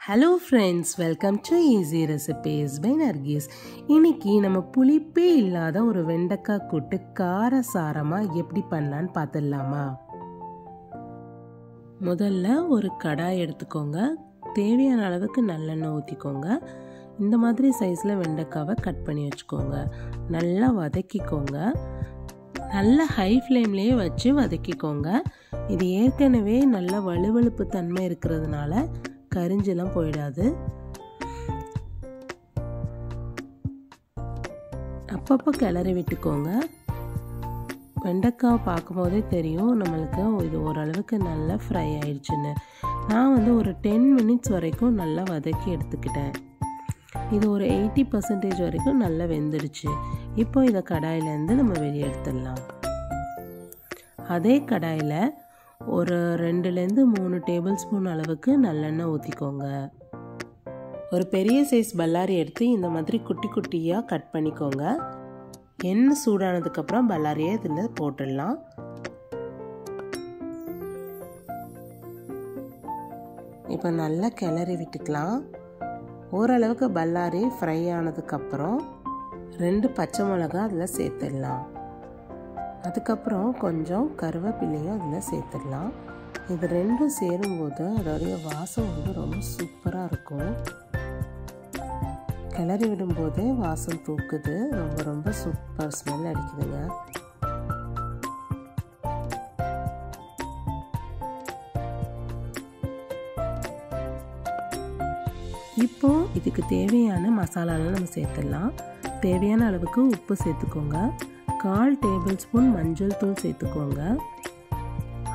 Hello friends, welcome to easy recipes by Nargis. இன்னைக்கு நம்ம புளிப்பே இல்லாத ஒரு வெண்டைக்காய் கூட்டு காரசாரமாக எப்படி பண்ணலான்னு பார்த்துடலாமா? முதல்ல ஒரு கடாய் எடுத்துக்கோங்க. தேவையான அளவுக்கு நல்லெண்ணெய் ஊற்றிக்கோங்க. இந்த மாதிரி சைஸில் வெண்டைக்காவை கட் பண்ணி வச்சுக்கோங்க. நல்லா வதக்கிக்கோங்க. நல்ல ஹை ஃப்ளேம்லேயே வச்சு வதக்கிக்கோங்க. இது ஏற்கனவே நல்ல வழுவழுப்பு தன்மை இருக்கிறதுனால கரிஞ்செல்லாம் போயிடாது. அப்பப்போ கிளறி விட்டுக்கோங்க. வெண்டைக்காய் பார்க்கும்போதே தெரியும் நம்மளுக்கு இது ஓரளவுக்கு நல்லா ஃப்ரை ஆயிடுச்சுன்னு. நான் ஒரு 10 மினிட்ஸ் வரைக்கும் நல்லா வதக்கி எடுத்துக்கிட்டேன். இது ஒரு 80% வரைக்கும் நல்லா வெந்துடுச்சு. இப்போ இதை கடாயிலேருந்து நம்ம வெளியே எடுத்துடலாம். அதே கடாயில் ஒரு 2-3 டேபிள் ஸ்பூன் அளவுக்கு நல்லெண்ணெய் ஊற்றிக்கோங்க. ஒரு பெரிய சைஸ் பல்லாரி எடுத்து இந்த மாதிரி குட்டி குட்டியாக கட் பண்ணிக்கோங்க. எண்ணெய் சூடானதுக்கப்புறம் பல்லாரியை இதில் போட்டுடலாம். இப்போ நல்லா கிளறி விட்டுக்கலாம். ஓரளவுக்கு பல்லாரி ஃப்ரை ஆனதுக்கப்புறம் 2 பச்சை மிளகாய் அதில் சேர்த்துடலாம். அதுக்கப்புறம் கொஞ்சம் கருவேப்பிலையும் அதில் சேர்த்துடலாம். இது ரெண்டும் சேரும்போது அதோடைய வாசம் ரொம்ப சூப்பராக இருக்கும். கிளறி விடும்போதே வாசம் தூக்குது. ரொம்ப சூப்பர் ஸ்மெல் அடிக்குதுங்க. இப்போ இதுக்கு தேவையான மசாலாலாம் நம்ம சேர்த்துடலாம். தேவையான அளவுக்கு உப்பு சேர்த்துக்கோங்க. 1/4 டேபிள் ஸ்பூன் மஞ்சள் தூள் சேர்த்துக்கோங்க.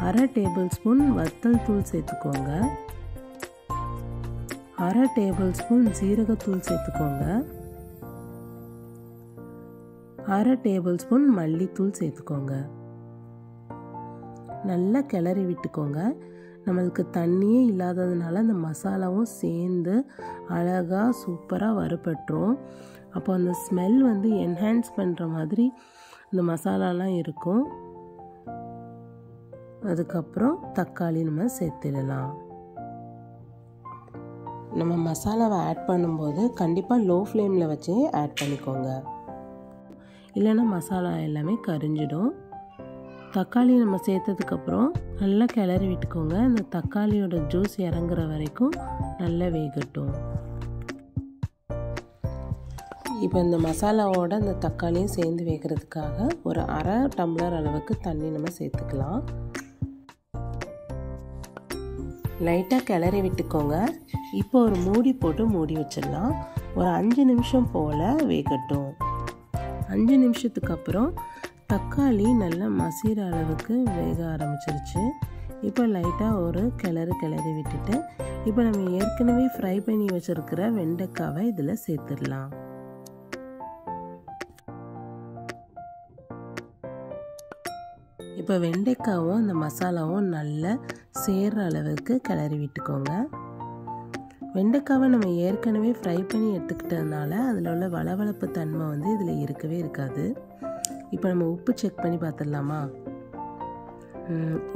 1/2 டேபிள் ஸ்பூன் வத்தல் தூள் சேர்த்துக்கோங்க. 1/2 டேபிள் ஸ்பூன் ஜீரகத்தூள் சேர்த்துக்கோங்க. 1/2 டேபிள் ஸ்பூன் மல்லித்தூள் சேர்த்துக்கோங்க. நல்லா கிளறி விட்டுக்கோங்க. நம்மளுக்கு தண்ணியே இல்லாததுனால அந்த மசாலாவும் சேர்ந்து அழகாக சூப்பராக வறுபட்டுரும். அப்போ அந்த ஸ்மெல் என்ஹான்ஸ் பண்ணுற மாதிரி இந்த மசாலாலாம் இருக்கும். அதுக்கப்புறம் தக்காளி நம்ம சேர்த்துடலாம். நம்ம மசாலாவை ஆட் பண்ணும்போது கண்டிப்பாக லோ ஃப்ளேமில் வச்சு ஆட் பண்ணிக்கோங்க, இல்லைன்னா மசாலா எல்லாமே கரிஞ்சிடும். தக்காளி நம்ம சேர்த்ததுக்கப்புறம் நல்லா கிளறி விட்டுக்கோங்க. இந்த தக்காளியோட ஜூஸ் இறங்குற வரைக்கும் நல்லா வேகட்டும். இப்போ இந்த மசாலாவோட இந்த தக்காளியும் சேர்ந்து வேகிறதுக்காக ஒரு 1/2 டம்ளர் அளவுக்கு தண்ணி நம்ம சேர்த்துக்கலாம். லைட்டாக கிளறி விட்டுக்கோங்க. இப்போ ஒரு மூடி போட்டு மூடி வச்சிடலாம். ஒரு 5 நிமிஷம் போல் வேகட்டும். 5 நிமிஷத்துக்கு அப்புறம் தக்காளி நல்லா மசிற அளவுக்கு வேக ஆரம்பிச்சிருச்சு. இப்போ லைட்டாக ஒரு கிளறி விட்டுட்டு இப்போ நம்ம ஏற்கனவே ஃப்ரை பண்ணி வச்சுருக்கிற வெண்டைக்காவை இதில் சேர்த்துடலாம். இப்போ வெண்டைக்காவும் அந்த மசாலாவும் நல்லா சேர்ற அளவுக்கு கிளறி விட்டுக்கோங்க. வெண்டைக்காவை நம்ம ஏற்கனவே ஃப்ரை பண்ணி எடுத்துக்கிட்டதுனால அதில் உள்ள வளவளப்பு தன்மை இதில் இருக்கவே இருக்காது. இப்போ நம்ம உப்பு செக் பண்ணி பார்த்துடலாமா?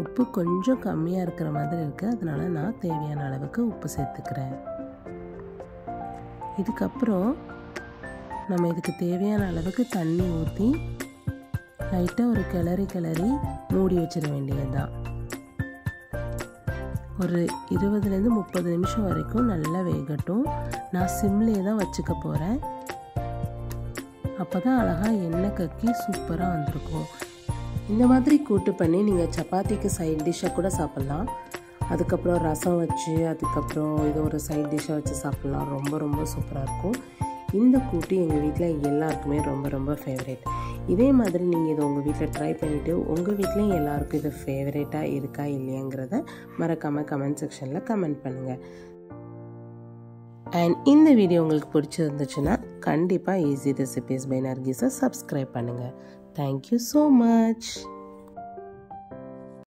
உப்பு கொஞ்சம் கம்மியாக இருக்கிற மாதிரி இருக்குது. அதனால நான் தேவையான அளவுக்கு உப்பு சேர்த்துக்கிறேன். இதுக்கப்புறம் நம்ம இதுக்கு தேவையான அளவுக்கு தண்ணி ஊற்றி லைட்டாக ஒரு கிளறி மூடி வச்சிட வேண்டியதுதான். ஒரு 20-30 நிமிஷம் வரைக்கும் நல்லா வேகட்டும். நான் சிம்லேயே தான் வச்சுக்க போகிறேன். அப்போ தான் அழகாக எண்ணெய் கக்கி சூப்பராக வந்திருக்கும். இந்த மாதிரி கூட்டு பண்ணி நீங்கள் சப்பாத்திக்கு சைட் டிஷ்ஷாக கூட சாப்பிட்லாம். அதுக்கப்புறம் ரசம் வச்சு அதுக்கப்புறம் இது ஒரு சைட் டிஷ்ஷாக வச்சு சாப்பிட்லாம். ரொம்ப சூப்பராக இருக்கும். இந்த கூட்டு எங்கள் வீட்டில் எல்லாருக்குமே ரொம்ப ஃபேவரேட். இதே மாதிரி நீங்கள் இதை உங்கள் வீட்டில் ட்ரை பண்ணிவிட்டு உங்கள் வீட்லேயும் எல்லாருக்கும் இது ஃபேவரேட்டாக இருக்கா இல்லையாங்கிறத மறக்காமல் கமெண்ட் செக்ஷனில் கமெண்ட் பண்ணுங்கள். அண்ட் இந்த வீடியோ உங்களுக்கு பிடிச்சிருந்துச்சுன்னா கண்டிப்பாக ஈஸி ரெசிபீஸ் பை நர்கீஸை சப்ஸ்கிரைப் பண்ணுங்கள். Thank you so much.